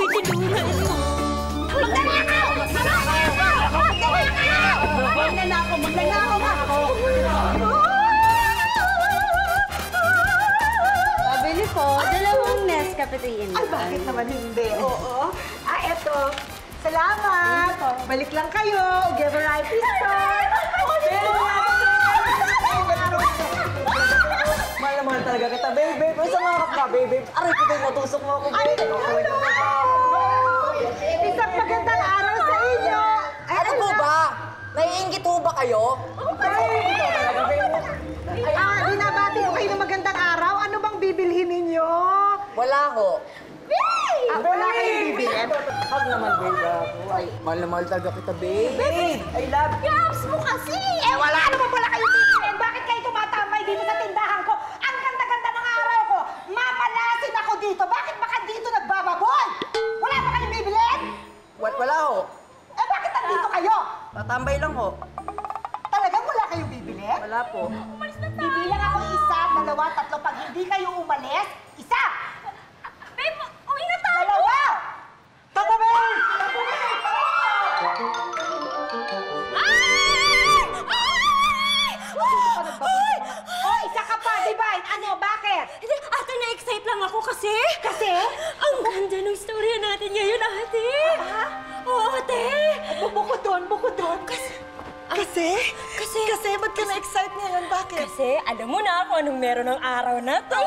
biniduran mo. Magnanakaw! Pabili po, dalawang Nescafe in. Ay, bakit naman hindi? Oo. Eto. Salamat. Balik lang kayo. Give a right store. Pero mahal na mahal talaga kita, babe. Pero sa mga ka, babe. Aray ko tayo, matusok mo ako, babe. Isang magandang araw sa inyo. Ano po ba? Naiingit ho ba kayo? Binabati ko kayo ng magandang araw. Ano bang bibilhin ninyo? Wala ho. Wala kayong bibilhin? Hag naman, babe. Ay, mahal na mahal talaga kita, babe. Babe! I love you! Abs mo kasi! Wala naman pala kayong bibilhin. Bakit kayo tumatambay dito sa tindahan ko? Ang ganda-ganda ng araw ko! Mamalasin ako dito! Bakit baka dito nagbababoy? Wala ba kayong bibilhin? Wala ho. Bakit nandito kayo? Tatambay lang ho. Talagang wala kayong bibilhin? Wala po. Bibilang ako 1, 2, 3. Pag hindi kayo umalis, 1! Babe, uwi na tayo! 2! Tatabay! Isa ka pa, Divine! Ano, bakit? Ate, na-excite lang ako kasi. Kasi? Ang ganda ng storya natin ngayon, ate. Oo, ate. Bukod doon. Kasi? Kasi, ba't ka na-excite ngayon? Bakit? Kasi alam mo na kung anong meron ng araw na to.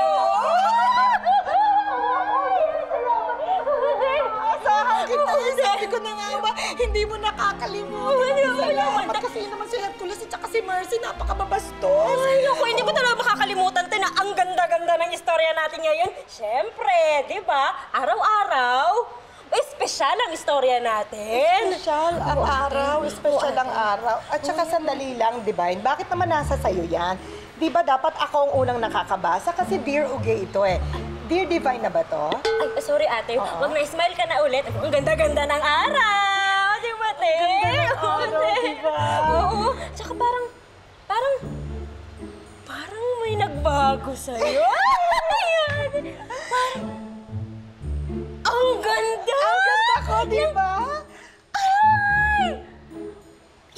Asahan kita. Sabi ko na nga ba, hindi mo nakakalimutan. Salamat kasi naman si Hercules at saka si Mercy, napakababastos. Ay, naku, hindi ko talaga makakalimutan na ang ganda-ganda ng istorya natin ngayon. Siyempre, di ba? Araw-araw, espesyal ang istorya natin. Espesyal ang araw, espesyal ang araw. At saka sandali lang, Divine, bakit naman nasa sayo yan? Di ba dapat ako ang unang nakakabasa? Kasi Dear Uge ito eh. Dear Divine na ba to? Ay, sorry ate. Wag na-smile ka na ulit. Ang ganda-ganda ng araw. Di ba, te? Ang ganda ng araw, di ba? Oo. Tsaka parang may nagbago sa'yo. Ayan. Ang ganda! Ang ganda ko, di ba? Ay!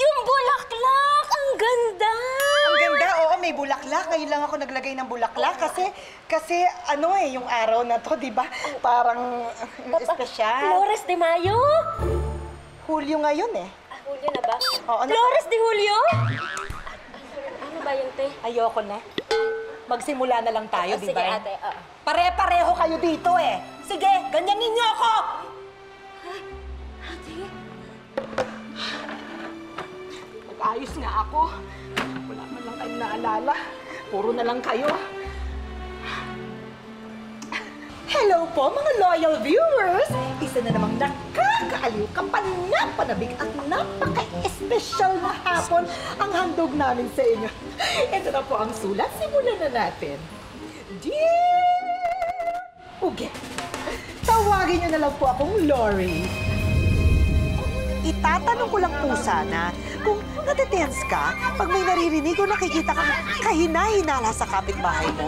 Yung bulaklak! Ang ganda! Ang ganda, oo, may bulaklak. Ngayon lang ako naglagay ng bulaklak kasi ano eh, yung araw na to, di ba? Parang espesyal. Flores de Mayo? Hulyo ngayon eh. Julio na ba? Oo, Flores de Julio? Ano ba yun, te? Ayoko na. Magsimula na lang tayo, di Sige, ba? ate. Pare-pareho kayo dito eh. Sige, ganyanin niyo ako! Ate? Mag-ayos nga ako. Wala man lang kayong naalala. Puro na lang kayo. Hello po, mga loyal viewers! Isa na namang nakakaaliw, kapanapanabig at napaka-espesyal na hapon ang handog namin sa inyo. Ito na po ang sulat. Simulan na natin. Dear Uge, tawagin niyo na lang po akong Lori. Itatanong ko lang po sana kung natitense ka pag may naririnig o nakikita kang kahina-hinala sa kapitbahay mo.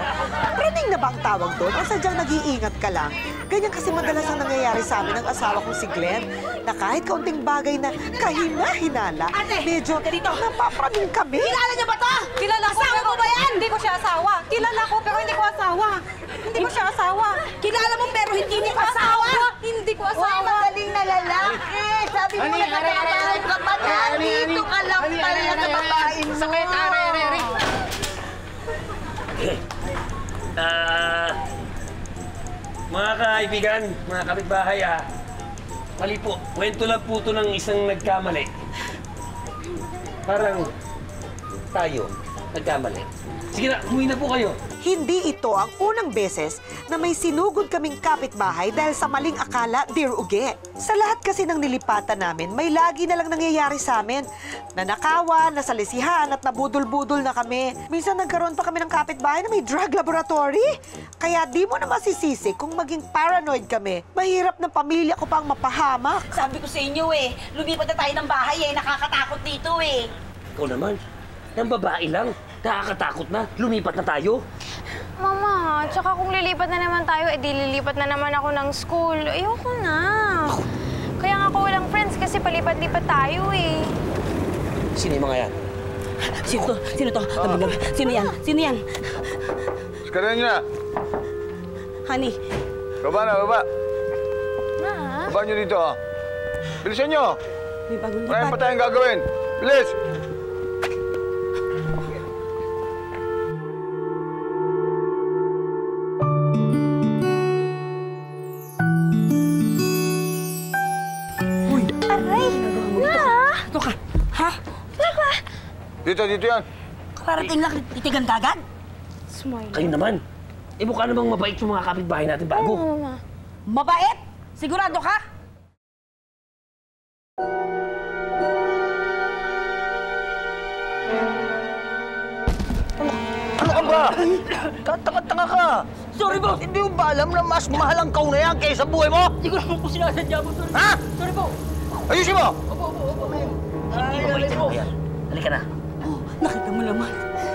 Praning na ba ang tawag doon o sadyang nag-iingat ka lang? Ganyan kasi madalas ang nangyayari sa amin ng asawa kong si Glenn na kahit kaunting bagay na kahina-hinala, medyo napapraning kami. Kilala niya ba to? Kilala ko. Asawa mo ba yan? Hindi ko siya asawa. Kilala ko pero hindi ko asawa. Hindi ko siya asawa. Kilala mo pero hindi ko asawa. Hindi ko asawa. Magaling na lalaki. Sabi mo na kapatid ka pa na. Dito ka lang pala sa babae mo. Sakit, are. Mga kaibigan, mga kapitbahay, mali po. Kwento lang po ito ng isang nagkamali. Parang tayo, nagkamali. Sige na, umuwi na po kayo. Hindi ito ang unang beses na may sinugod kaming kapitbahay dahil sa maling akala, Dear Uge. Sa lahat kasi ng nilipatan namin, may lagi na lang nangyayari sa amin. Nanakawan, nasalisihan at nabudol-budol na kami. Minsan nagkaroon pa kami ng kapitbahay na may drug laboratory. Kaya di mo na masisisi kung maging paranoid kami. Mahirap ng pamilya ko pang mapahamak. Sabi ko sa inyo eh, lumipat na tayo ng bahay eh, nakakatakot dito eh. Ikaw naman, ng babae lang. Nakakatakot na. Lumipat na tayo. Mama, tsaka kung lilipat na naman tayo, edi lilipat na naman ako ng school. Ayoko na. Kaya nga ako walang friends kasi palipat-lipat tayo eh. Sino yung mga yan? Sino to? Sino to? Sino yan? Sino yan? Iskarin nyo na. Honey, Baba na, baba. Ma? Baba nyo dito, ha. Bilisan nyo. may bagong Marami pa lipat. tayong gagawin. Bilis! Aray! Ma? Ito ka. Ha? Papa! Dito yan. Parating lang, titigan ka agad? Smile. Kayo naman. Eh, mukha namang mabait yung mga kapitbahay natin bago. Mama. Mabait? Sigurado ka? Ano ka ba? Katanga-tanga ka! Sorry, boss! Hindi mo ba alam na mas mahal ang kauna yan kaysa buhay mo? Hindi ko naman po sinasadya mo, sorry. Ha? Sorry po. Ayusin mo! Hindi mabait yung mga yan. Halika na. Oh, nakita mo naman.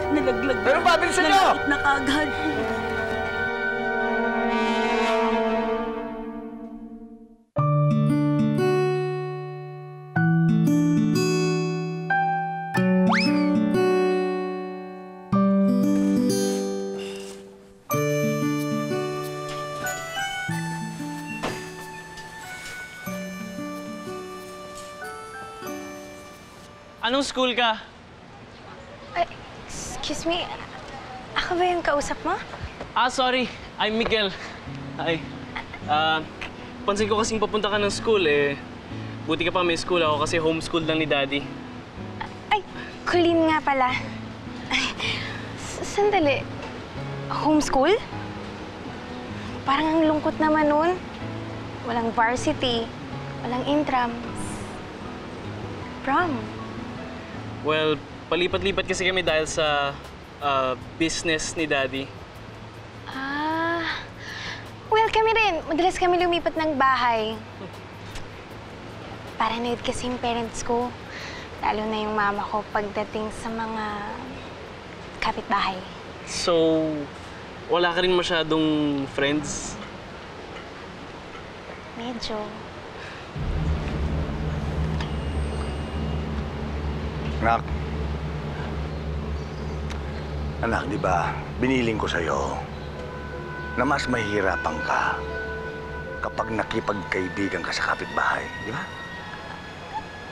Nalaglag. Pero ba, bilisan nyo! Nalaglag na kagad. Anong school ka? Ay, excuse me. Ako ba yung kausap mo? Sorry. I'm Miguel. Hi. Pansin ko kasing papunta ka ng school eh. Buti ka pa may school ako kasi homeschool lang ni Daddy. Ay, Colleen nga pala. Ay, sandali. Homeschool? Parang ang lungkot naman nun. Walang varsity, walang intrams. Prom. Well, palipat-lipat kasi kami dahil sa business ni Daddy. Well, kami rin. Madalas kami lumipat ng bahay. Paranoid kasi yung parents ko. Lalo na yung mama ko pagdating sa mga kapitbahay. So, wala ka rin masyadong friends? Medyo. Anak, di ba, biniling ko sa'yo na mas mahihirapan ka kapag nakipagkaibigan ka sa kapitbahay, di ba?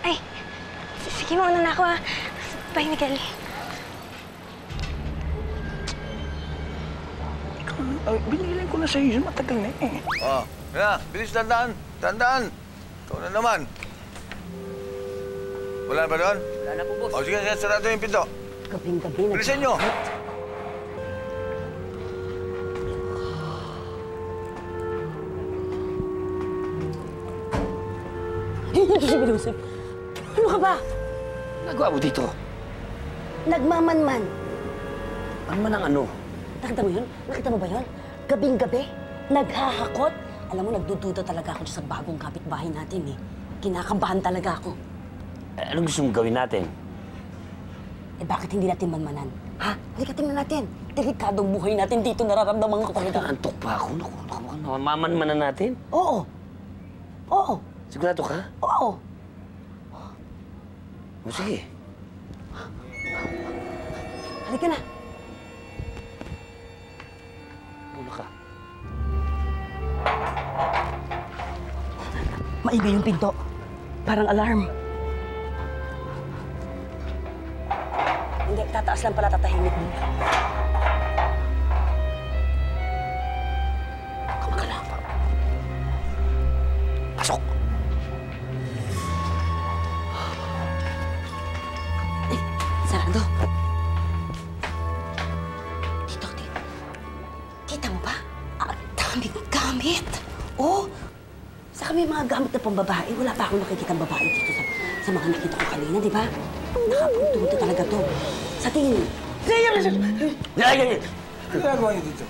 Ay, sige mauna na ako ah. Bye, Miguel. Biniling ko na sa'yo yun, matagal na eh. Oh, kaya, bilis, tandaan. Tandaan. Ikaw na naman. Wala na ba doon? Wala na po, boss. O, sige, sarado yung pinto. Gabing-gabi na. Bilisan nyo. Ano ka ba? Nagawa mo dito. Nagmamanman. Ano man ang ano? Nakita mo yun? Nakita mo ba yun? Gabing-gabi, naghahakot. Alam mo, nagdududa talaga ako sa bagong kapitbahay natin eh. Kinakabahan talaga ako. Anong gusto mong gawin natin? Eh bakit hindi natin manmanan? Ha? Halika tingnan natin. Delikadong buhay natin dito, nararamdaman ko talaga. Antok pa ako. Naku, mamanmanan natin. Oo. Oo. Sigurado ka? Oo. O sige. Halika na. Muna ka. Maingay yung pinto. Parang alarm. Hindi, tataas lang pala, tatahimik mo. Kamagala. Pasok. Eh, sarado. Dito, dito. Kita mo ba? Ang daming gamit. Oh, saka may mga gamit na pambabae. Wala pa akong nakikitang babae dito sa mga nakita ko kanina, di ba? Nakapagtunto talaga to. Sa tingin mo. Ay! Ano ginagawa niyo dito?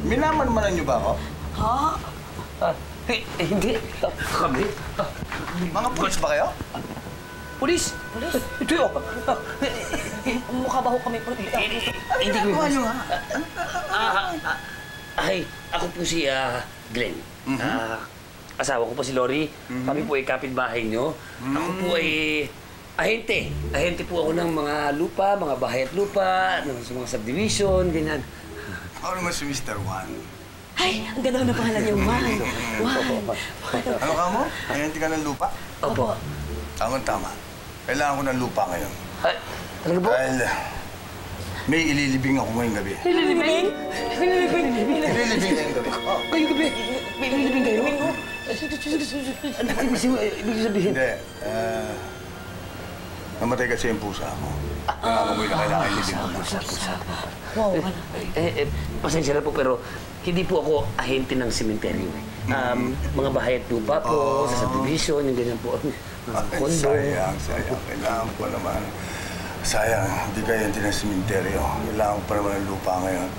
Minaman-manan niyo ba ako? Ha? Hindi. Kami. Mga pulis ba kayo? Pulis! Ito yun! Mukha ba ho kami po? Hindi ko pulis. Ay, ako po si Glenn. Asawa ko po si Lori. Kami po ay kapitbahay nyo. Ako po ay ahente. Ahente po ako ng mga lupa, mga bahay at lupa, ng mga subdivision, ganyan. Ako naman si Mr. Juan. Ay, ang ganda na pangalan niyo, Juan. Juan. Ano ka mo? Ahente ka ng lupa? Opo. Tama. Kailangan ko ng lupa ngayon. Ay, talaga po? Dahil may ililibing ako ngayong gabi. Ililibing? Ililibing ngayong gabi. Ngayong gabi? May ililibing kayo? Ano ba ibig sabihin? Hindi. Namatay kasi yung pusa ko. Nangangamoy na kailangan ilibing ko pusa. Wow, Pasensya na po, pero hindi po ako ahente ng sementeryo. Mga bahay at lupa po, sa subdivision, yung ganyan po. Kondo. Sayang. Kailangan ko naman. Sayang, hindi kayo ahente ng sementeryo. Kailangan ko pa naman ng lupa ngayon.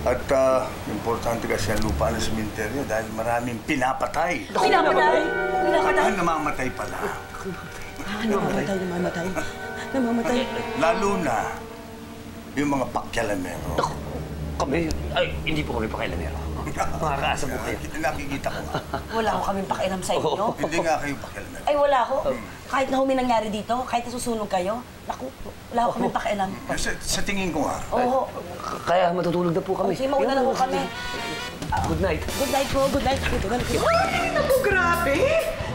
At importante kasi ang lupa ng sementeryo dahil maraming pinapatay. Pinapatay? At namamatay pala. Namamatay. Lalo na yung mga pakyalamero. Kami? Ay, hindi po kami pakailanero. Makakaasa po kayo. Nakikita ko nga. Wala ko kaming pakialam sa inyo. Hindi nga kayo pakyalamero. Ay, wala ko. Kahit na may nangyari dito, kahit nasusunog kayo, naku, wala ko kaming pakialam. Sa tingin ko nga, Oo. Kaya matutulog na po kami. Okay, mauna na po kami. Good night. Good night po, good night. Ay, naku, grabe!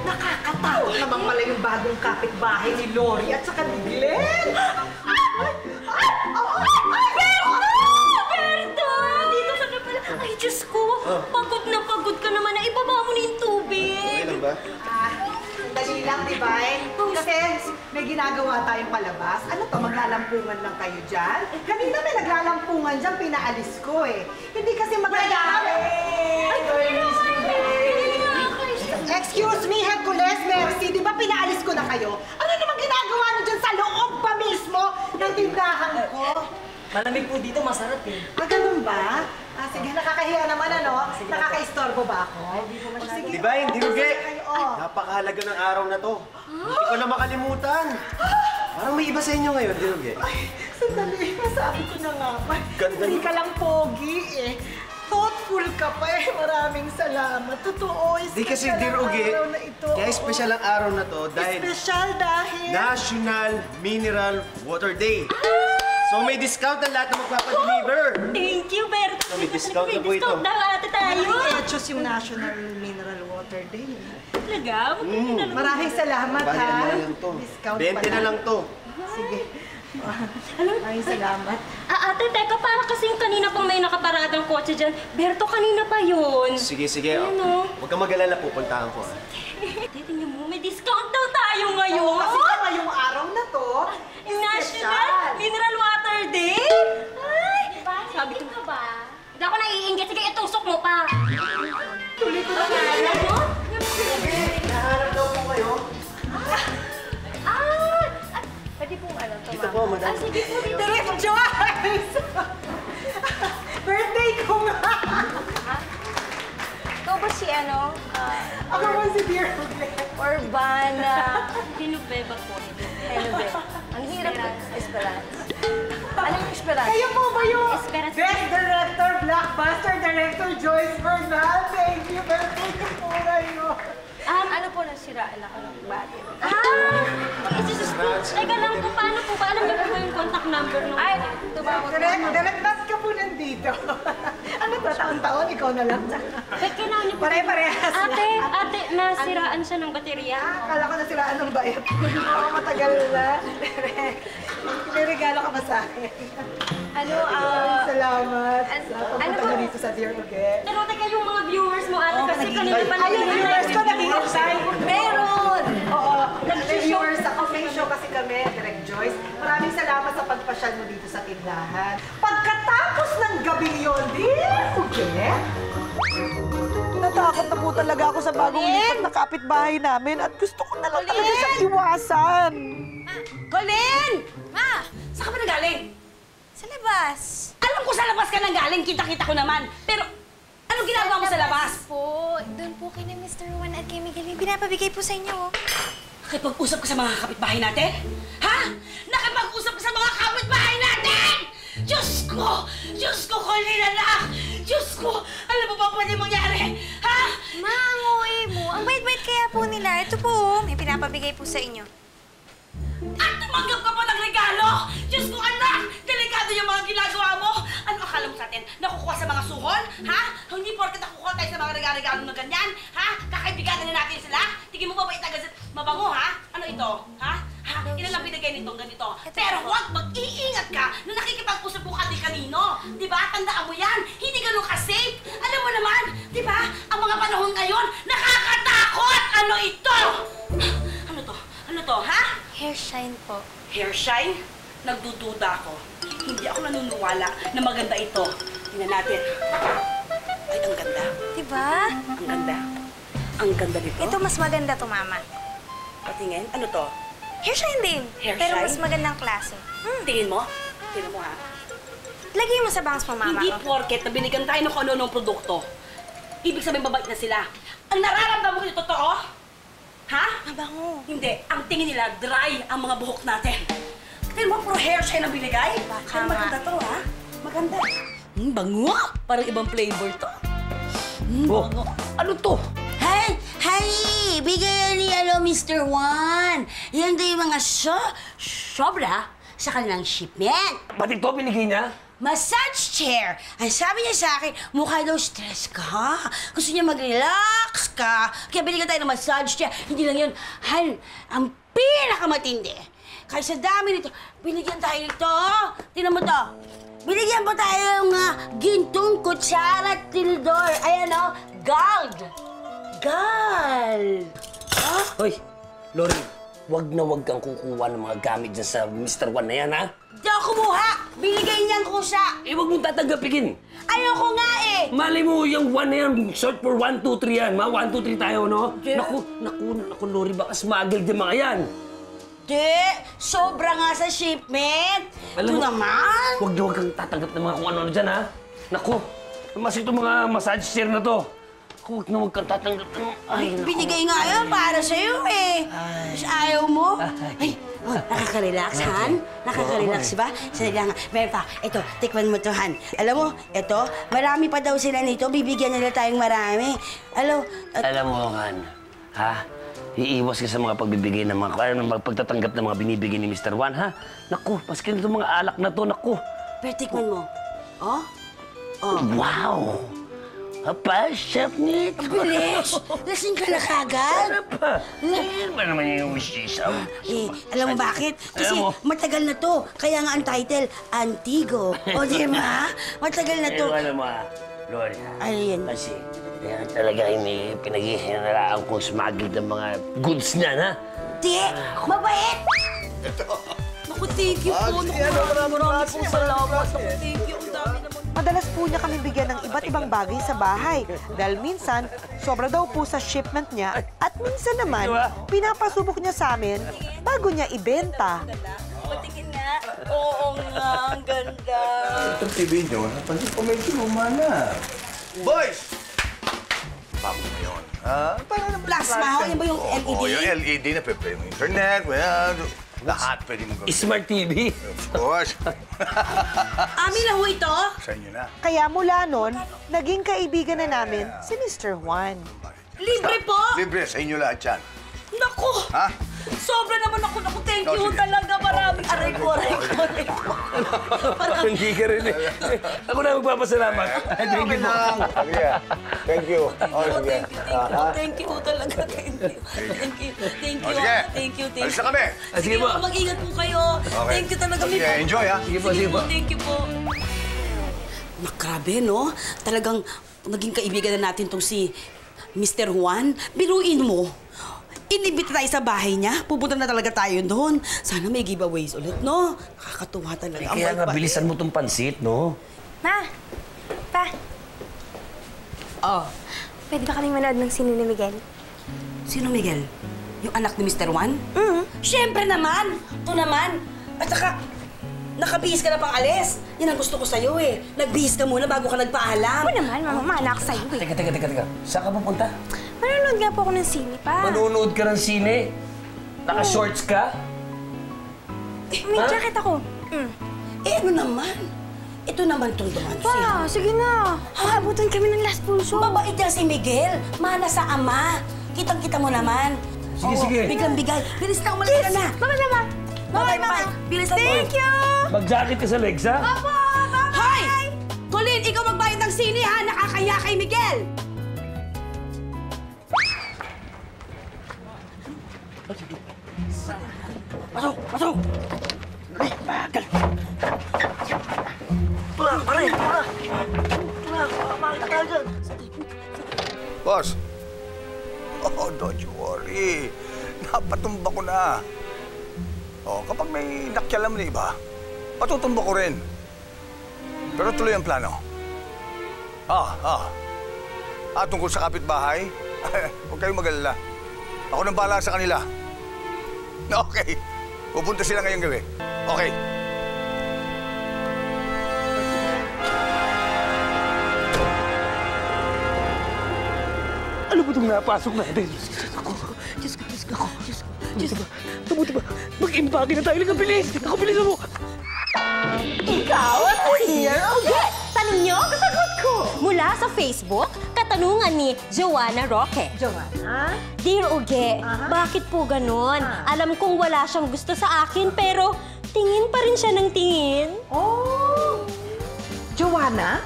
Nakakatakot naman pala yung bagong kapitbahay ni Lori at saka ni Glenn. Berto! Dito ka na pala. Ay, Diyos ko! Pagod na pagod ka naman na. Ibaba mo na yung tubig. Okay lang ba? Dali lang, di ba? Kasi may ginagawa tayong palabas. Ano to, maglalampungan lang kayo dyan? Kanina may naglalampungan dyan, pinaalis ko eh. Hindi kasi maglalampungan. Excuse me, Hercules, Mercy, di ba pinaalis ko na kayo? Ano namang ginagawa nyo dyan sa loob pa mismo ng tindahan ko? Malamig po dito, masarap eh. Ganun ba? Sige, nakakahiya naman ano? Nakaka-istorbo ba ako? Sige. Di ba, hindi rugi? Oh. Napakahalaga ng araw na to. Hindi ko na makalimutan. Parang may iba sa inyo ngayon, di rugi? Ay, sandali. Masabi ko na nga. Ganda Hindi niyo. ka lang pogi eh. Thoughtful ka pa eh. Maraming salamat. Totoo, Di kasi, special di ang rugi. araw na ito. Kaya special ang araw na to dahil Special dahil... National Mineral Water Day. So may discount ang lahat na magpapadeliver. Thank you, Berto. May discount na po ito. Discount na ate tayo. Etos yung National Mineral Water Day. Talaga? Maraming salamat ha. Bayan na lang to. Discount 20 na lang to. Sige. Maraming salamat. Ate, teka, para kasing kanina pang may nakaparadang kotse dyan. Berto, kanina pa yun. Sige. Ano? Huwag kang mag-alala, pupuntahan ko. Tingnan mo, may discount daw tayo ngayon. Kasi ngayong araw na to, National Mineral Water Day? Ay! Sabi ko na ba? Hindi ako naiinggit. Sige, itusok mo pa. tuloy ko na nga. Nahanap daw po kayo. Pwede pong ano, tumama. Dito po, madam. Sige po, dito. Direct Joyce! Birthday ko nga! Ikaw ba si ano? Ako man si Dear Urbana. Dinubeba po. Ano ba? Ang hirap ba? Esperance. Anong Esperance? Kayo po ba yung Esperance. Best Director, Blockbuster Director Joyce Bernal? Thank you, birthday ko po kayo. Ano po nasiraan ako ng battery? Jesus po. Teka lang po, paano po ba? Alam niyo po ba yung contact number nung... Ay, tumawag Direct ba't ka po nandito? Ano to, taon-taon? Ikaw na lang. Ba't kailangan niyo po... Pare-parehas lang. Ate, nasiraan siya ng baterya. Akala ko nasiraan ng bayat. Ako matagal na. May regalo ka ba sa akin? Ano, Salamat sa ano pagpunta ba? ka dito sa Dear Uge. Pero teka yung mga viewers mo, ate, kasi kanina pa Ay, yung viewers ko nag-i-excite. Meron! Oo, nag-viewers sa coffee show kasi kami, Direct Joyce. Maraming salamat sa pagpasyal mo dito sa tindahan. Pagkatapos ng gabing yun, Dear Uge, natakot na po talaga ako sa bagong lipat na kapitbahay namin at gusto ko na lang talaga siyang iwasan. Colin! Ma! Saan ka ba nagaling? Sa labas. Alam ko sa labas ka nang galing, kita-kita ko naman. Pero, ano Anong ginagawa mo sa labas? Po, doon po kay na Mr. Juan at kay Miguel. May pinapabigay po sa inyo, oh. Nakipag-usap ka sa mga kapitbahay natin? Ha? Nakipag-usap ka sa mga kapitbahay natin! Diyos ko! Diyos ko, Colleen, anak! Diyos ko! Alam mo ba pwede mangyari? Ha? Ma, ang OA mo. Ang bait-bait kaya po nila. Ito po, oh. May pinapabigay po sa inyo. At tumanggap ka pa ng regalo! Diyos ko, anak! Delikado yung mga ginagawa mo! Ano akala mo sa atin? Nakukuha sa mga suhol? Ha? Hindi porket nakukuha tayo sa mga regalo na ganyan? Ha? Kakaibiganan na natin sila? Tingin mo ba itagas mabango, ha? Ano ito? Ha? Ha? Ilan lang binigay nitong ganito? Pero huwag mag-iingat ka na nakikipag-usap mo ka di kanino. Di ba? Tandaan mo yan. Hindi ganun ka-safe. Alam mo naman, di ba? Ang mga panahon ngayon, nakakatakot! Ano ito? Ano to? Ano to, ha? Hair shine po. Hair shine? Nagdududa ako. Hindi ako nanuniwala na maganda ito. Tingnan natin. Ay, ang ganda. Diba? Ang ganda. Ang ganda nito. Ito mas maganda to, Mama. Patingin. Ano to? Hair shine din. Hair pero shine? mas magandang klase. Tingin mo? Tingnan mo, ha? Lagay mo sa bangs mo, Mama. Hindi porket na binigyan tayo ng kung ano-anong produkto. Ibig sabihin babait na sila. Ang nararamdaman ko yung totoo? Ha? Mabango. Hindi. Ang tingin nila, dry ang mga buhok natin. Tingnan mo, puro hair shine ang binigay. Pero maganda to, ha? Maganda. Bango. Parang ibang flavor to. Bango. Ano to? Hi! Hi! Bigay ni Mr. Juan. Yan daw yung mga sobra sa kanilang shipment. Ba't ito binigay niya? Massage chair. Ang sabi niya sa akin, mukha daw stress ka. Gusto niya mag-relax ka. Kaya binigyan tayo ng massage chair. Hindi lang yun. Ang pinakamatindi. Kahit sa dami nito, binigyan tayo nito. Tingnan mo to. Binigyan pa tayo ng gintong kutsara at tildor. Ayan o, gold. Gold. Hoy, Lori, wag na wag kang kukuha ng mga gamit dyan sa Mr. Juan na yan, ha? Di ako kumuha. Binigay niyang kusa. Eh, wag mong tatanggapin. Ayoko nga eh. Mali mo, yung 1 na yan, short for 1, 2, 3 yan. 1, 2, 3 tayo, no? Naku, Lori, baka smuggle din mga yan. Di, sobra nga sa shipment. Ito naman. Huwag na huwag kang tatanggap ng mga kung ano-ano dyan, ha? Naku, mas itong mga massage chair na to. Huwag na huwag kang tatanggap ng... Ay, naku. Binigay nga yan para sa'yo eh. Mas ayaw mo. Ay, nakaka-relax, Han? Nakaka-relax ba? Sandali lang. Meron pa. Ito, tikman mo to, Han. Alam mo, ito, marami pa daw sila nito. Bibigyan nila tayong marami. Alam mo, Han, ha? Iiwas ka sa mga pagbibigay ng mga pagtatanggap ng mga binibigay ni Mr. Juan, ha? Naku, maski na itong mga alak na to, naku. Pero tikman mo. Oh? Oh. Wow! Apa, chef Nick? Ang bilis! Lasing ka na kagad? Ano pa? Ano ba naman yung wishisaw? Alam mo bakit? Kasi matagal na to. Kaya nga ang title, Antigo. O, di ba? Matagal na to. Alam mo, Lori, Ano yan? kasi yan talaga may pinag-ihinalaan kong smuggle ng mga goods niya, ha? Di! Mabait! Naku, thank you po. Naku, marami pong salamat. Naku, thank you. Ang dami naman. Madalas po niya kami bigyan ng iba't ibang bagay sa bahay. Dahil minsan, sobra daw po sa shipment niya. At minsan naman, pinapasubok niya sa amin bago niya ibenta. Patingin nga. Oo nga, ang ganda. Itong TV nyo, napansin ko medyo umana. Boys! Bago mo yun. Parang Plasma, yan ba yung LED? Oo, yung LED na pwede yung internet, lahat pwede mong gawin. Smart TV? Of course. Amin lang ho ito? Sa inyo na. Kaya mula nun, naging kaibigan na namin si Mr. Juan. Libre po? Libre, sa inyo lahat yan. Naku! Ha? Sobra naman ako. Naku, thank Oh, you sige. talaga. Marami. Aray ko. Hindi ka rin eh. Ako na magpapasalamat. Thank you po. Sige. Thank you. Oh, sige. Thank you talaga. Thank you. Thank you. Thank you. Oh, sige. Thank you. Thank Alis you. na kami. Sige po. Mag-ingat po kayo. Okay. Thank you talaga. Sige, enjoy, ha? Sige po, sige po. Thank you po. Grabe, no? Talagang naging kaibigan na natin tong si Mr. Juan. Biruin mo. Inibita tayo sa bahay niya. Pupunta na talaga tayo doon. Sana may giveaways ulit, no? Nakakatuwa talaga. Ang Kaya nga, bait-bait. bilisan mo tong pansit, no? Ma! Pa! Oh. Pwede ba kaming manood ng sino ni Miguel? Sino Miguel? Yung anak ni Mr. Juan? Siyempre naman! Ito naman! At saka, Nakabihis ka na pang alis. Yan ang gusto ko sa'yo eh. Nagbihis ka muna bago ka nagpaalam. Ako naman, mamamana ka sa'yo eh. Teka. Saan ka pupunta? Manonood nga po ako ng sine pa. Manonood ka ng sine? Naka-shorts ka? May jacket ako. Ano naman? Ito naman tong duman siya. Sige na. Haabutan kami ng last pulso. Mabait yan si Miguel. Mana sa ama. Kitang-kita mo naman. Sige. Biglang-bigay. Bilis na, umalis ka na. Bye-bye, Mama. Bye-bye. Bilis na. Thank you! Mag-jacket ka sa legs, ha? Opo! Bye-bye! Hoy! Colin, ikaw magbayad ng sini ha. Nakakaya kay Miguel. Pasok! Ay, bagal. Pare! Makita tayo dyan. Boss! Oh, don't you worry. Napatumba ko na. Oh, kapag may nakyalam na iba, patutumba ko rin. Pero tuloy ang plano. Tungkol sa kapitbahay, huwag kayong mag-alala. Ako nang bahala sa kanila. Okay. Pupunta sila ngayong gabi. Okay. Ano ba itong napasok natin? Diyos ko. Mabuti ba? Mag-impake na tayo. Bilis! Ako, bilis mo! Ikaw ang Dear Uge! Tanong niyo, kasagot ko! Mula sa Facebook, katanungan ni Joanna Roque. Joanna? Dear Uge, bakit po ganon? Alam kong wala siyang gusto sa akin, pero tingin pa rin siya ng tingin. Oh! Joanna?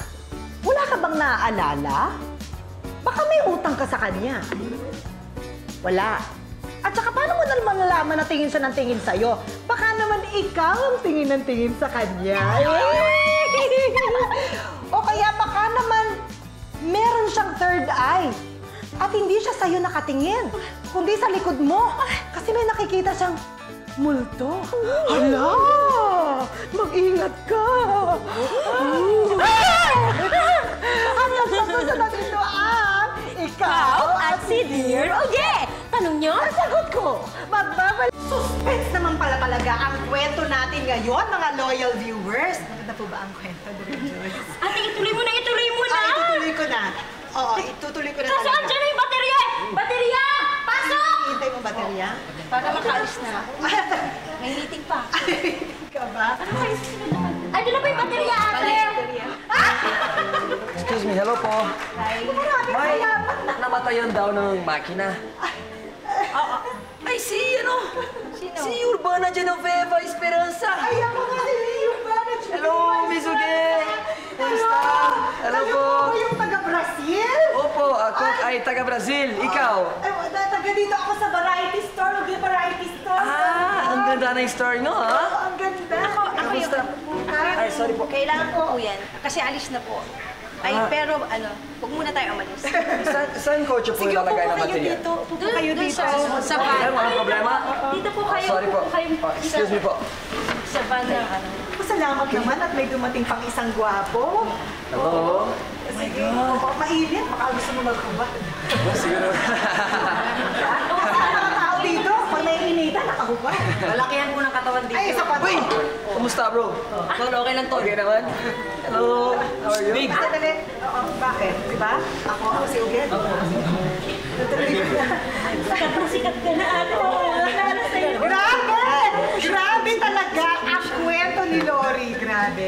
Wala ka bang naaalala? Baka may utang ka sa kanya. Wala. At saka paano mo naman nalaman na tingin siya ng tingin sa'yo? Baka naman ikaw ang tingin ng tingin sa kanya. O kaya baka naman meron siyang third eye. At hindi siya sa'yo nakatingin, kundi sa likod mo. Kasi may nakikita siyang multo. Hala! Mag-ingat ka! Hanggang sa susunod ito ang Ikaw at si Dear Uge! Tanong niyo? Sagot ko! Magbabalik! Suspense naman pala talaga ang kwento natin ngayon, mga loyal viewers. Ano po ba ang kwento, Direk Joyce? Ate, ituloy mo na! Itutuloy ko na. Oo, itutuloy ko na Kaso talaga. andyan na yung baterya! Baterya! Pasok! Hintay mo baterya? Para makaalis na ako. May meeting pa. Ka ba? Ay, doon na ba yung baterya, ate? Excuse me, hello po. May namatayan daw ng makina. Ay, si Urbana Genoveva Esperanza. Ay, ako nga si Urbana Genoveva. Hello, Miss Uge. Kumusta? Hello po. Ako yung taga-Brazil? Opo, ako ay taga-Brazil. Ikaw? Ay, taga dito ako sa variety store. Uge Variety Store. Ang ganda na yung story, no, ha? Ang ganda. Kamusta? Ay, sorry po. Kailangan po yan. Kasi alis na po. Ay, pero huwag muna tayo umalis. Saan kotse po ilalagay ng baterya? Upo po kayo dito. Sa van. Ay, walang problema? Dito po kayo. Sorry po. Excuse me po. Sa van na Salamat naman at may dumating pang isang gwapo. Hello? Sige, mainit. Baka gusto mo magkubad. Siguro. Mga tao dito, pag naiinitan, nakahubad. Malakihan po ng katawan dito. Ay, isa pa. Uy! Kumusta, bro? Tol, okay lang, Tol. Okay naman? Hello? How are you? Big. Bakit? Diba? Ako si Ugen. Sikat ka na, ate. Grabe! Grabe talaga ang kwento ni Lori. Grabe.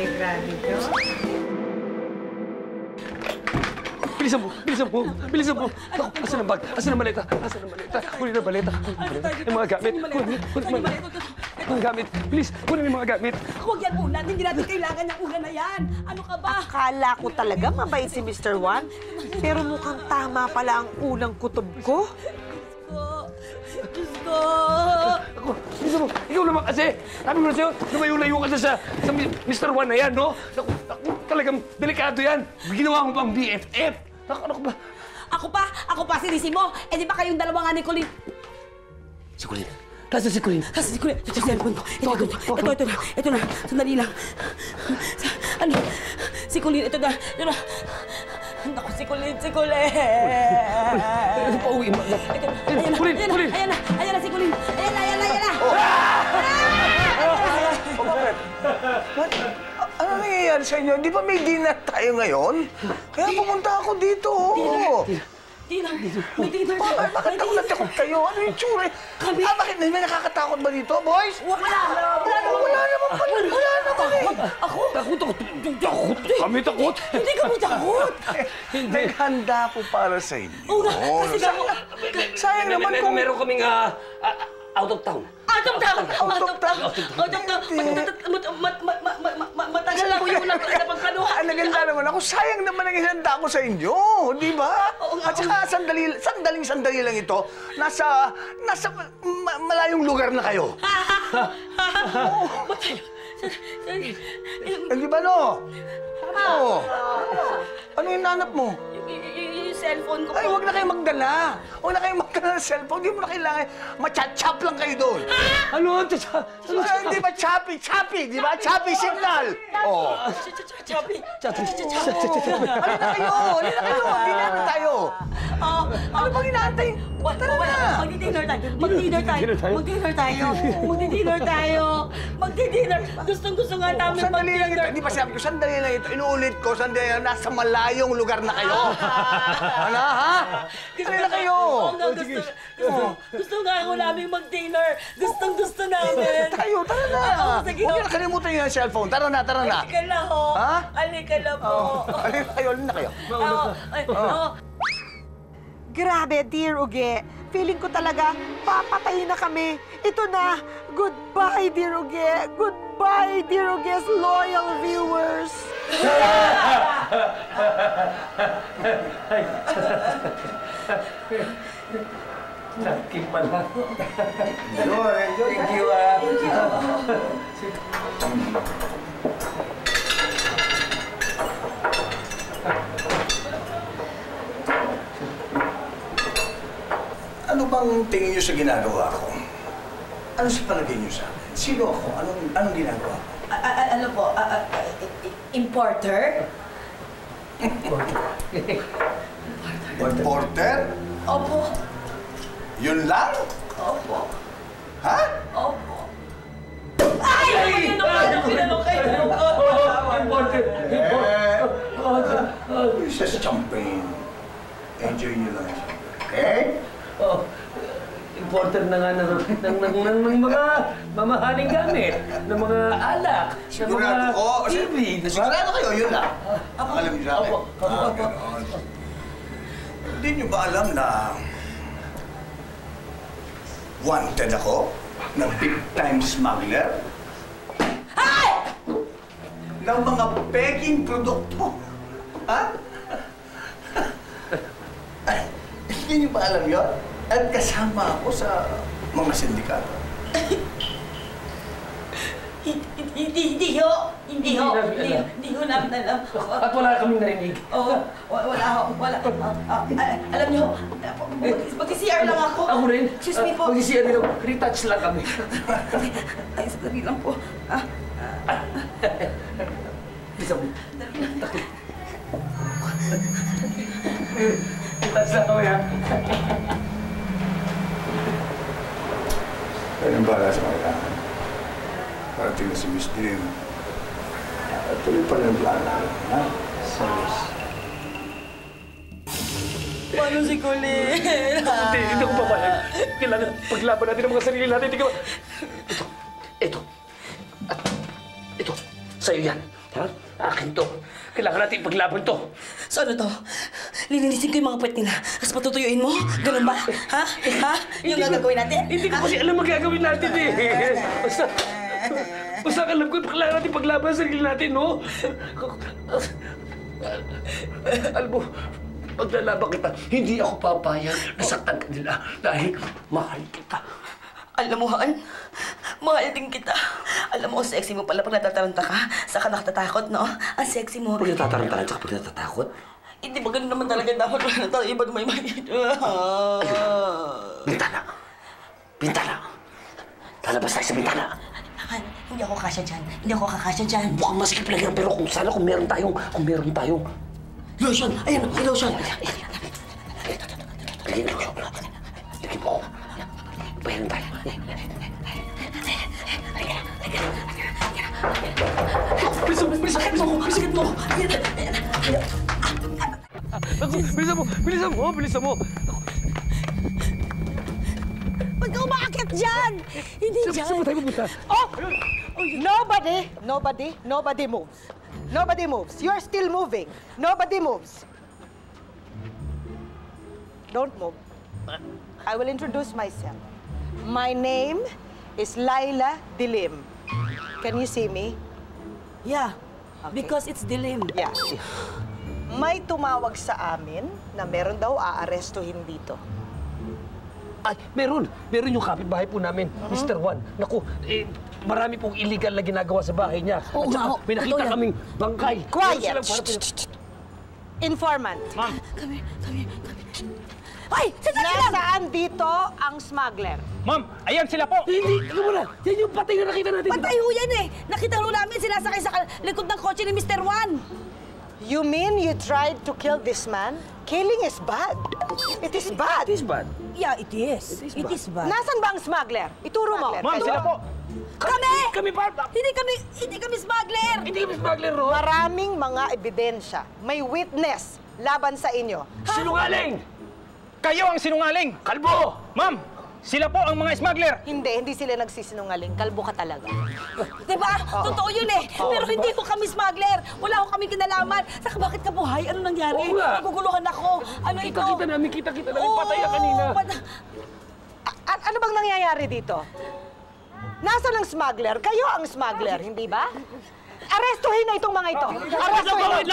Bilisan mo! Ako, asan ang bag? Asan ang maleta? Kunin ang maleta. Yung mga gamit. Kunin ang gamit. Bilis, kunin yung mga gamit. Huwag yan ulan. Hindi natin kailangan yung ulan na yan. Ano ka ba? Akala ko talaga mabait si Mr. Juan. Pero mukhang tama pala ang unang kutob ko. Diyos ko! Ako, bilisan mo! Ikaw naman kasi! Sabi mo na sa'yo, lumayo-layo ka na sa Mr. Juan na yan, no? Naku, talagang delikado yan. Ginawa mo pang BFF. Ano ba? Ako pa, sinisi mo. Eh, di ba kayong dalawa nga ni Colin? Si Colin. Nasaan si Colin? Ito, cellphone ko. Ito na. Sandali lang. Ano? Si Colin, ito na. Naku, si Colin. Ano pa uwi? Colin! Ayan na si Colin. Ayan na. Ano nangyayari sa inyo? Di ba may dinner tayo ngayon? Kaya pumunta ako dito. Dinner. May dinner. Bakit ako natakot kayo? Ano yung tsura? Bakit may nakakatakot ba dito, boys? Wala naman pala. Wala naman eh. Ako? Takot. Kami takot. Hindi kami takot. Naghanda ko para sa inyo. Oo nga, kasi Sayang naman kung... Meron kaming out of town. Out of town. Matagal lang ako napagplanuhan. Ang naganda naman ako, sayang naman ang ihanda ko sa inyo, di ba? At saka sandaling lang ito, nasa malayong lugar na kayo. Di ba, no? Oo. Ano yung nanap mo? Yung cellphone ko po. Ay, huwag na kayo magdala. Huwag na kayo magdala ng cellphone. Hindi mo na kailangan. Machat-chap lang kayo doon. Ano? Hindi ba choppy? Di ba? Choppy signal. Oh. Choppy. Halina kayo. Dinner na tayo. Ano bang inaantay? Tara na. Magdi-dinner tayo. Gustong-gusto nga namin Sandali lang ito. Hindi pa sabi ko, sandali lang ito. Inuulit ko, sandali lang. Nasa malayong lugar na kayo. Ano, ha? Sandali lang kayo. Gusto nga ako namin mag-dinner. Gustong-gusto namin. Tayo, tara na. Huwag na kalimutan yung cellphone. Tara na. Halika na ho. Ha? Halika na po. Alin na kayo. Grabe, Dear Uge. Feeling ko talaga, papatayin na kami. Ito na. Goodbye, Dear Uge. Goodbye, Dear Uge's loyal viewers. Nakik pala. Thank you. Ano bang tingin niyo sa ginagawa ko? Ano sa palagay niyo sa akin? Sino ako? Anong ginagawa ko? Ano po? Importer? Importer? Opo. Yun lang? Opo. Ha? Opo. Ay! Princess Champagne. Enjoy niyo lang siya. Okay? Importer na nga ng mga mamahaling gamit, ng mga alak, ng mga TV. Sigurado kayo, yun lang. Alam niyo sa akin. Ganon. Hindi niyo ba alam na wanted ako ng big-time smuggler? Ng mga peking produkto. Ha? Hindi niyo ba alam yun? At kasama ako sa mga sindikato. Hindi ho namin alam. At wala kaming narinig. Wala. Alam niyo, mag-CR lang ako. Ako rin. Excuse me po. Mag-CR din ako. Retouch lang kami. Ay, sandali lang po. Bisa mo. Retouch lang kami, ha? Kayong bahala sa mga kailangan. Parating na si Miss Dean. At tuloy pa rin ang plano. Ha? Serious. Paano si Colin? Hindi ko papayag. Kailangan paglaban natin ang mga sarili natin. Hindi ka ba... Ito. At ito. Sa'yo yan. Ha? Akin to. Kailangan natin paglaban to. So ano to? Lilinisin ko yung mga puwet nila, tapos patutuyuin mo? Ganun ba? Ha? Yung gagawin natin? Hindi ko kasi alam magagawin natin eh. Basta alam ko, kailangan natin paglaban sa sarili natin, no? Alam mo, paglalaban kita, hindi ako papayag na saktan ka nila dahil mahal kita. Alam mo, Han, mahal din kita. Alam mo, ang sexy mo pala pag natataranta ka. Saka nakatatakot, no? Ang sexy mo. Pag natataranta ka, pag natatakot? Hindi ba ganun naman talaga dapat wala na tayo? Iba naman yung Bintana! Bintana! Lalabas tayo sa bintana! Han, hindi ako kasya dyan. Mukhang masikip lang yan, pero kung meron tayong... Lotion! Ayan, may lotion! Lagyan mo ko. Lagyan mo ko. Bayan tayo. Bilisan mo! Bilisan mo! Bilisan mo! Ba't ka umakit dyan? Hindi dyan. Saan ba tayo pupunta? Oh! Nobody moves. Nobody moves. You're still moving. Nobody moves. Don't move. I will introduce myself. My name is Laila Dilim. Can you see me? Yeah, Okay. because it's dilim. Yeah. May tumawag sa amin na meron daw aarestuhin dito. Ay, meron! Meron yung kapitbahay po namin, Mr. Juan. Naku, marami pong illegal na ginagawa sa bahay niya. Oo At saka, nga, may nakita totoo yan. kaming bangkay. Quiet! Meron silang Informant. Ma'am, Come here. Ay! Sandali lang! Nasaan dito ang smuggler? ma'am, ayan sila po. Hindi, ano mo na? Yan yung patay na nakita natin. Patay ho yan eh! Nakita ho namin sinasakay sa likod ng kotse ni Mr. Juan. You mean you tried to kill this man? Killing is bad. It is bad. It is bad. Yeah, it is. It is bad. Nasaan ba ang smuggler? Ituro mo. Ma'am, sila po. Kami! Kami ba? Hindi kami smuggler! Hindi kami smuggler, no? Maraming mga ebidensya. May witness laban sa inyo. Sinungaling! Kayo ang sinungaling. Kalbo! Ma'am, sila po ang mga smuggler. Hindi sila nagsisinungaling. Kalbo ka talaga. Diba? Totoo yun eh. Pero hindi ko kami smuggler. Wala ko kami kinalaman. Saka bakit ka buhay? Ano nangyari? Oo nga. Naguguluhan ako. Ano ito? Kita namin patay na kanina. Ano bang nangyayari dito? Nasaan ang smuggler? Kayo ang smuggler, hindi ba? Arestuhin na itong mga ito.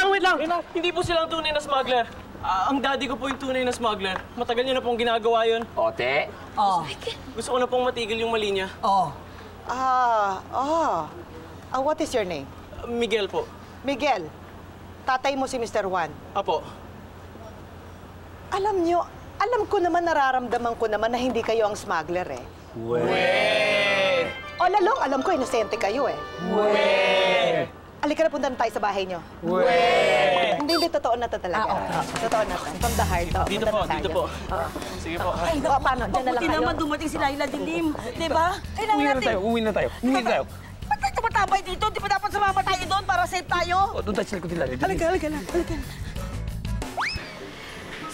Wait lang. Hindi po silang tunay na smuggler. Ang daddy ko po yung tunay na smuggler. Matagal niyo na pong ginagawa yun. Ote? Oh. Gusto ko na pong matigil yung mali niya. Oh. What is your name? Miguel po. Miguel. Tatay mo si Mr. Juan. Apo. Alam ko naman, nararamdaman ko naman na hindi kayo ang smuggler eh. All along, alam ko, inosente kayo eh. Alika na, punta na tayo sa bahay nyo. Hindi, totoo na to talaga. Totoo na to. From the heart. Dito po. Sige po. Ay, paano? Diyan na lang mabuti kayo. naman dumating si Laila Dilim. Diba? Kailangan natin. Uwi na tayo. Ba't tayo tumatambay dito? Di ba dapat sumama tayo doon para safe tayo? O, doon tayo sa likod nila. Halika na.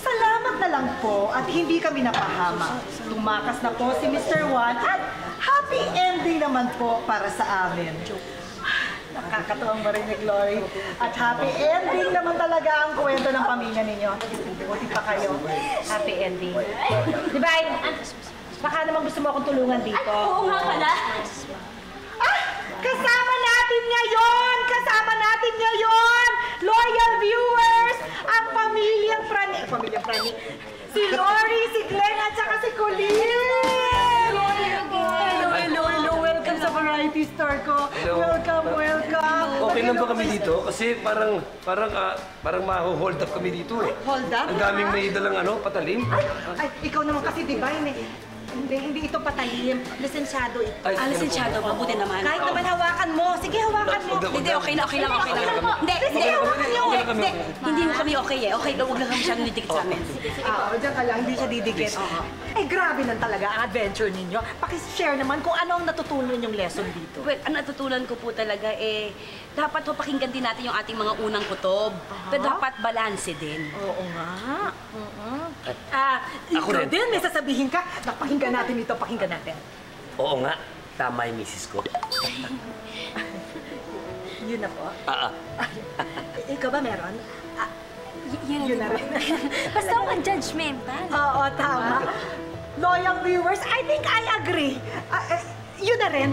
Salamat na lang po at hindi kami napahama. Tumakas na po si Mr. Juan at happy ending naman po para sa amin. Nakakatuwang marinig, Glory. At happy ending naman talaga ang kwento ng pamilya ninyo. Buti pa kayo. Happy ending. Di ba, baka naman gusto mo akong tulungan dito. Oo nga pala. Kasama natin ngayon, loyal viewers, ang pamilyang Prani. Si Lori, si Glenn, at saka si Colleen! Hello, welcome sa variety store ko. Welcome. Okay lang ba kami dito? Kasi parang ma-hold up kami dito eh. Hold up? Ang daming may dalang patalim. Ay, ikaw naman kasi divine eh. Hindi ito patalim. Lisensyado ito. Ay, Lisensyado, mabuti naman. Kahit naman hawakan mo. Sige, hawakan mo. Hindi, okay lang. Hindi, hindi mo kami okay eh. Okay, huwag lang kami siyang nidikit sa amin. Diyan ka lang, hindi siya didikit. Eh, grabe lang talaga ang adventure ninyo. Pakishare naman kung ano ang natutunan yung lesson dito. Well, ang natutunan ko po talaga dapat po pakinggan din natin yung ating mga unang kutob. Pero dapat balanse din. Oo nga. Ako Ikaw rin. din, may sasabihin ka. Pakinggan natin ito, pakinggan natin. Oo nga, tama yung misis ko. Yun na po. Ikaw ba meron? Yun na rin. Basta huwag kang judgmental. Oo, tama. Loyal viewers, I think I agree. Yun na rin.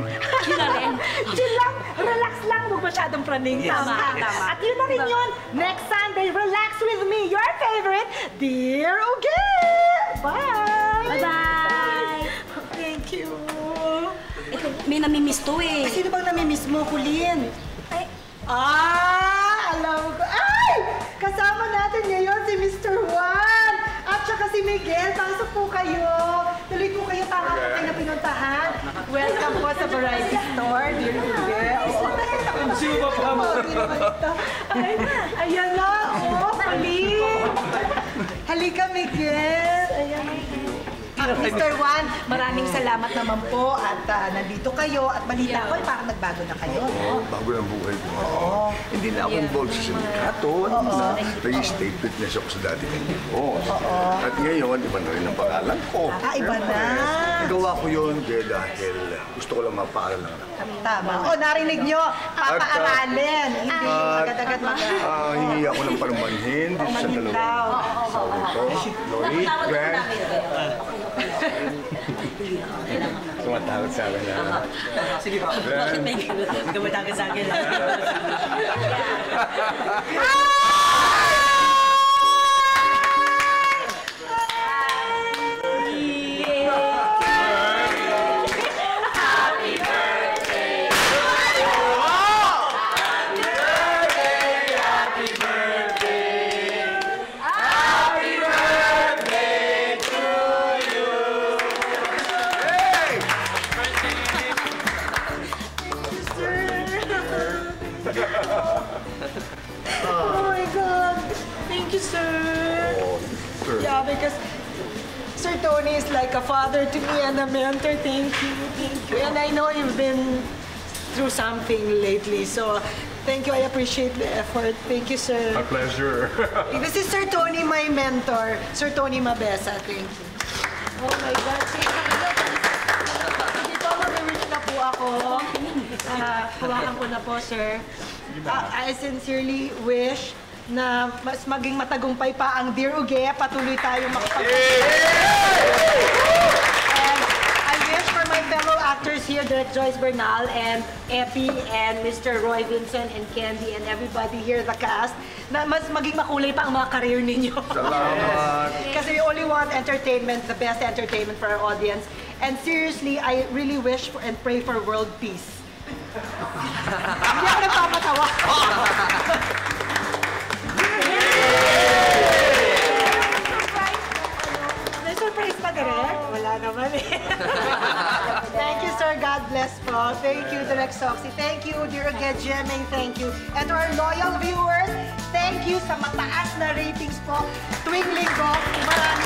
Chill lang, relax lang, huwag masyadong praning. Tama. At yun na rin yun. Next Sunday, relax with me, your favorite, Dear Uge! Bye! Bye-bye! Thank you. May namimiss to eh. Sino bang namimiss mo, Colleen? Ay. Alam ko. Ay! Kasama natin ngayon si Mr. Juan at saka si Miguel. Pasok po kayo. Tuloy po kayo, tama po kayo na pinuntahan. Welcome po sa Variety Store, dear Miguel. Sino ba pa mo? Ayan na, Colleen. Halika, Miguel. Ayan. Mr. Juan, maraming salamat naman po at nandito kayo at balita ko parang nagbago na kayo. Oo, bago ng buhay ko. Hindi na ako involved sa sindikato. Nag-state witness ako sa dati kong boss. At ngayon, iba na rin ang pangalan ko. Iba na. Nagawa ko yun dahil gusto ko lang mapaaral ng anak. Tama. Narinig nyo, papaaralin. Hindi agad-agad Hingi ako ng panumanhin dito sa dalawang. Lori, Gwen. Tumatawag sa akin na. Sige po. Bakit may tumatawag sa akin? Yeah, because Sir Tony is like a father to me and a mentor. Thank you. And I know you've been through something lately, so thank you. I appreciate the effort. Thank you, sir. My pleasure. This is Sir Tony, my mentor. Sir Tony Mabesa. Thank you. Oh my God. Dito, mag-reach na po ako. Hawakan ko na po, sir. I sincerely wish na mas maging matagumpay pa ang Dear Uge, patuloy tayong And I wish for my fellow actors here, Direk Joyce Bernal and Epi and Mr. Roy Vincent and Candy and everybody here, the cast, na mas maging makulay pa ang mga career ninyo. Salamat. Kasi we only want entertainment, the best entertainment for our audience. And seriously, I really wish for and pray for world peace. Hindi ako nagpapatawa. May surprise pa, Direk? Wala naman eh. Thank you, sir. God bless po. Thank you, Direk Soxy. Thank you, dear Uge Jemeng. Thank you. And to our loyal viewers, thank you sa mataas na ratings po tuwing linggo. Maraming